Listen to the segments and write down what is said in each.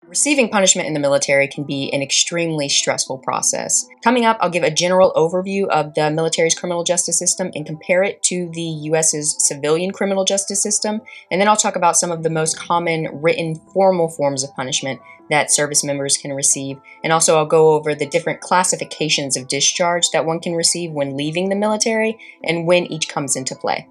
Receiving punishment in the military can be an extremely stressful process. Coming up, I'll give a general overview of the military's criminal justice system and compare it to the US's civilian criminal justice system, and then I'll talk about some of the most common written formal forms of punishment that service members can receive, and also I'll go over the different classifications of discharge that one can receive when leaving the military and when each comes into play.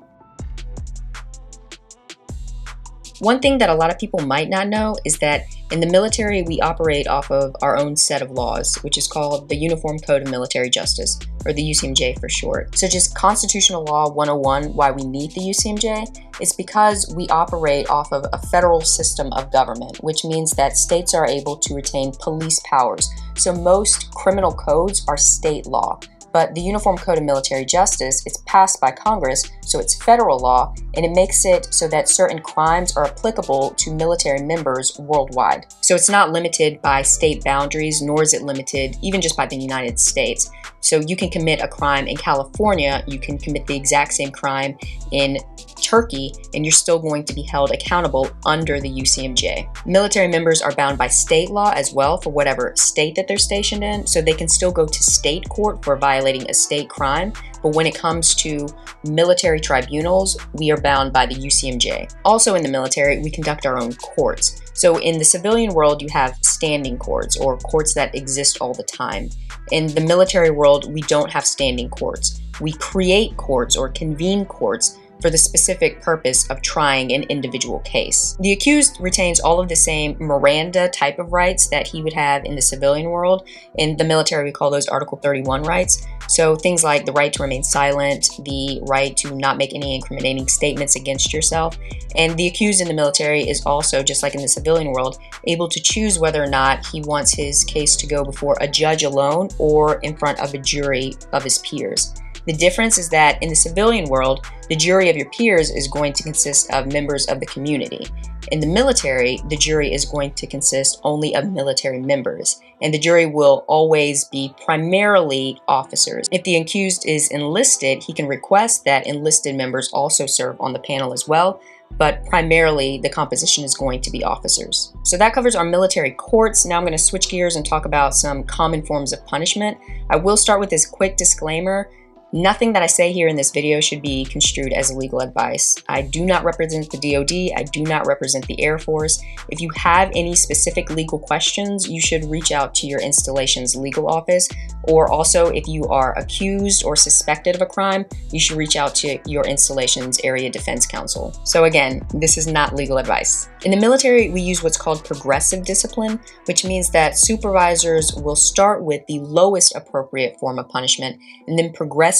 One thing that a lot of people might not know is that in the military, we operate off of our own set of laws, which is called the Uniform Code of Military Justice, or the UCMJ for short. So just Constitutional Law 101, why we need the UCMJ, is because we operate off of a federal system of government, which means that states are able to retain police powers. So most criminal codes are state law. But the Uniform Code of Military Justice, it's passed by Congress, so it's federal law, and it makes it so that certain crimes are applicable to military members worldwide. So it's not limited by state boundaries, nor is it limited even just by the United States. So you can commit a crime in California, you can commit the exact same crime in Turkey, and you're still going to be held accountable under the UCMJ. Military members are bound by state law as well for whatever state that they're stationed in, so they can still go to state court for violating a state crime, but when it comes to military tribunals, we are bound by the UCMJ. Also in the military, we conduct our own courts. So in the civilian world, you have standing courts, or courts that exist all the time. In the military world, we don't have standing courts. We create courts or convene courts for the specific purpose of trying an individual case. The accused retains all of the same Miranda type of rights that he would have in the civilian world. In the military, we call those Article 31 rights. So things like the right to remain silent, the right to not make any incriminating statements against yourself. And the accused in the military is also, just like in the civilian world, able to choose whether or not he wants his case to go before a judge alone or in front of a jury of his peers. The difference is that in the civilian world, the jury of your peers is going to consist of members of the community. In the military, the jury is going to consist only of military members, and the jury will always be primarily officers. If the accused is enlisted, he can request that enlisted members also serve on the panel as well, but primarily the composition is going to be officers. So that covers our military courts. Now I'm going to switch gears and talk about some common forms of punishment. I will start with this quick disclaimer. Nothing that I say here in this video should be construed as legal advice. I do not represent the DoD. I do not represent the Air Force. If you have any specific legal questions, you should reach out to your installation's legal office. Or also, if you are accused or suspected of a crime, you should reach out to your installation's area defense counsel. So again, this is not legal advice. In the military, we use what's called progressive discipline, which means that supervisors will start with the lowest appropriate form of punishment and then progressively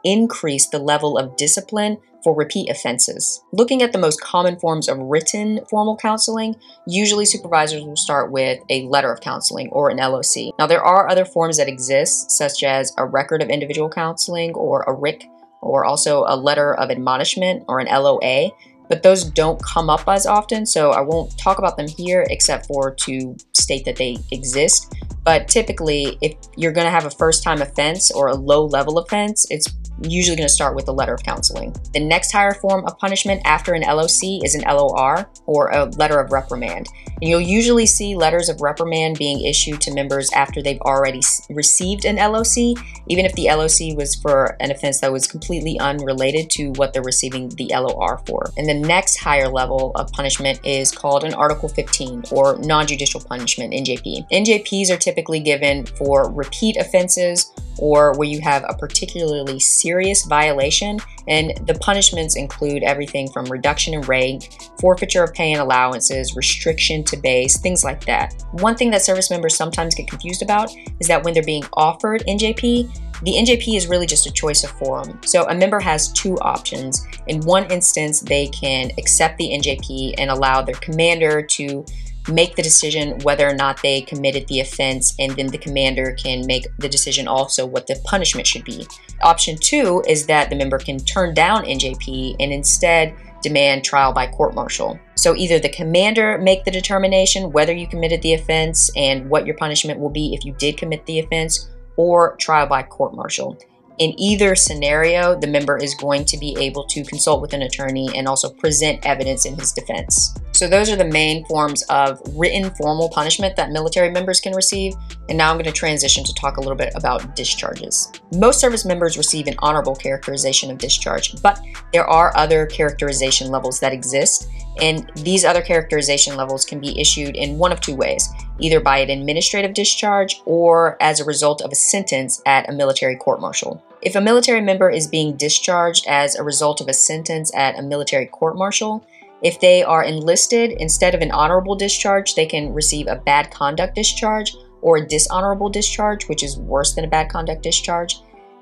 increase the level of discipline for repeat offenses. Looking at the most common forms of written formal counseling, usually supervisors will start with a letter of counseling or an LOC. Now there are other forms that exist, such as a record of individual counseling or a RIC, or also a letter of admonishment or an LOA, but those don't come up as often, so I won't talk about them here except for to state that they exist. But typically, if you're going to have a first-time offense or a low-level offense, it's usually going to start with a letter of counseling. The next higher form of punishment after an LOC is an LOR, or a letter of reprimand. And you'll usually see letters of reprimand being issued to members after they've already received an LOC, even if the LOC was for an offense that was completely unrelated to what they're receiving the LOR for. And the next higher level of punishment is called an Article 15, or non-judicial punishment, NJP. NJPs are typically given for repeat offenses or where you have a particularly serious violation, and the punishments include everything from reduction in rank, forfeiture of pay and allowances, restriction to base, things like that. One thing that service members sometimes get confused about is that when they're being offered NJP, the NJP is really just a choice of forum. So a member has two options. In one instance, they can accept the NJP and allow their commander to make the decision whether or not they committed the offense, and then the commander can make the decision also what the punishment should be. Option 2 is that the member can turn down NJP and instead demand trial by court-martial. So either the commander make the determination whether you committed the offense and what your punishment will be if you did commit the offense, or trial by court-martial. In either scenario, the member is going to be able to consult with an attorney and also present evidence in his defense. So those are the main forms of written formal punishment that military members can receive. And now I'm going to transition to talk a little bit about discharges. Most service members receive an honorable characterization of discharge, but there are other characterization levels that exist. And these other characterization levels can be issued in one of two ways, either by an administrative discharge or as a result of a sentence at a military court-martial. If a military member is being discharged as a result of a sentence at a military court-martial, if they are enlisted, instead of an honorable discharge, they can receive a bad conduct discharge or a dishonorable discharge, which is worse than a bad conduct discharge.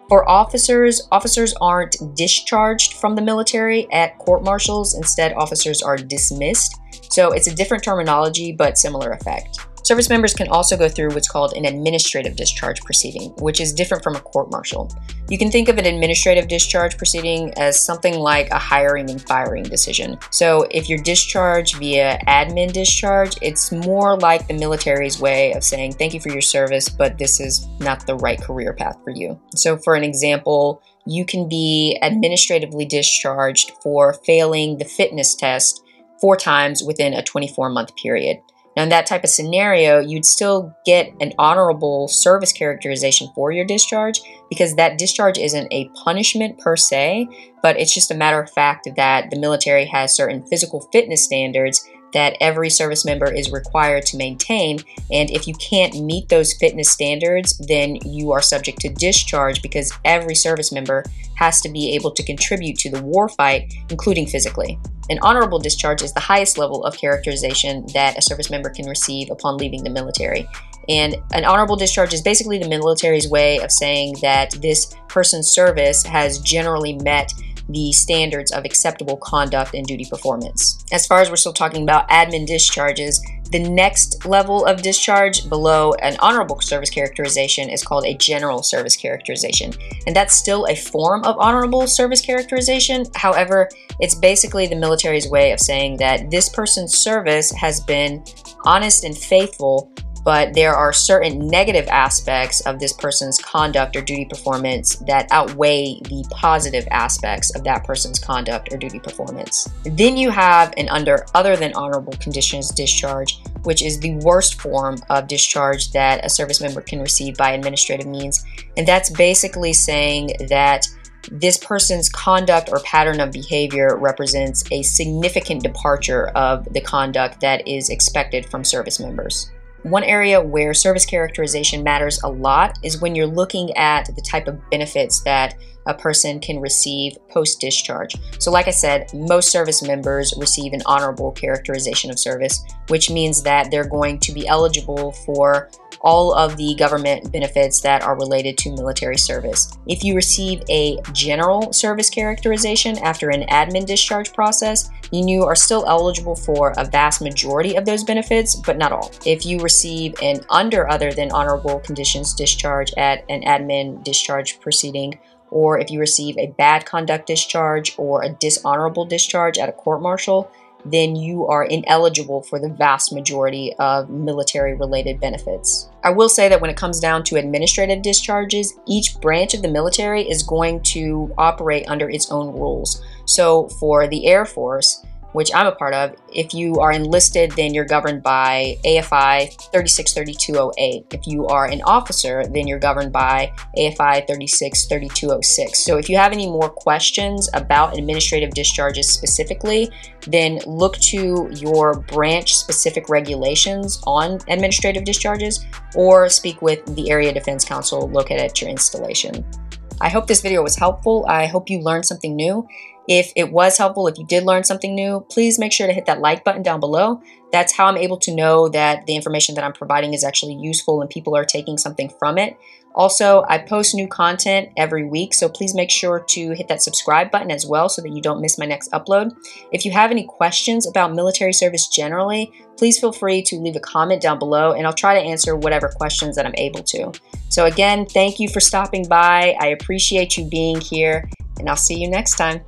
For officers aren't discharged from the military at court-martials. Instead, officers are dismissed. So it's a different terminology, but similar effect. Service members can also go through what's called an administrative discharge proceeding, which is different from a court-martial. You can think of an administrative discharge proceeding as something like a hiring and firing decision. So if you're discharged via admin discharge, it's more like the military's way of saying, thank you for your service, but this is not the right career path for you. So for an example, you can be administratively discharged for failing the fitness test 4 times within a 24-month period. Now, in that type of scenario, you'd still get an honorable service characterization for your discharge because that discharge isn't a punishment per se, but it's just a matter of fact that the military has certain physical fitness standards that every service member is required to maintain. And if you can't meet those fitness standards, then you are subject to discharge because every service member has to be able to contribute to the war fight, including physically. An honorable discharge is the highest level of characterization that a service member can receive upon leaving the military. And an honorable discharge is basically the military's way of saying that this person's service has generally met the standards of acceptable conduct and duty performance. As far as we're still talking about admin discharges, the next level of discharge below an honorable service characterization is called a general service characterization. And that's still a form of honorable service characterization. However, it's basically the military's way of saying that this person's service has been honest and faithful, but there are certain negative aspects of this person's conduct or duty performance that outweigh the positive aspects of that person's conduct or duty performance. Then you have an under other than honorable conditions discharge, which is the worst form of discharge that a service member can receive by administrative means. And that's basically saying that this person's conduct or pattern of behavior represents a significant departure of the conduct that is expected from service members. One area where service characterization matters a lot is when you're looking at the type of benefits that a person can receive post-discharge. So like I said, most service members receive an honorable characterization of service, which means that they're going to be eligible for all of the government benefits that are related to military service. If you receive a general service characterization after an admin discharge process, then you are still eligible for a vast majority of those benefits, but not all. If you receive an under other than honorable conditions discharge at an admin discharge proceeding, or if you receive a bad conduct discharge or a dishonorable discharge at a court-martial, then you are ineligible for the vast majority of military-related benefits. I will say that when it comes down to administrative discharges, each branch of the military is going to operate under its own rules. So for the Air Force, which I'm a part of, if you are enlisted, then you're governed by AFI 363208. If you are an officer, then you're governed by AFI 363206. So if you have any more questions about administrative discharges specifically, then look to your branch-specific regulations on administrative discharges or speak with the Area Defense Council located at your installation. I hope this video was helpful. I hope you learned something new. If it was helpful, if you did learn something new, please make sure to hit that like button down below. That's how I'm able to know that the information that I'm providing is actually useful and people are taking something from it. Also, I post new content every week, so please make sure to hit that subscribe button as well so that you don't miss my next upload. If you have any questions about military service generally, please feel free to leave a comment down below and I'll try to answer whatever questions that I'm able to. So again, thank you for stopping by. I appreciate you being here and I'll see you next time.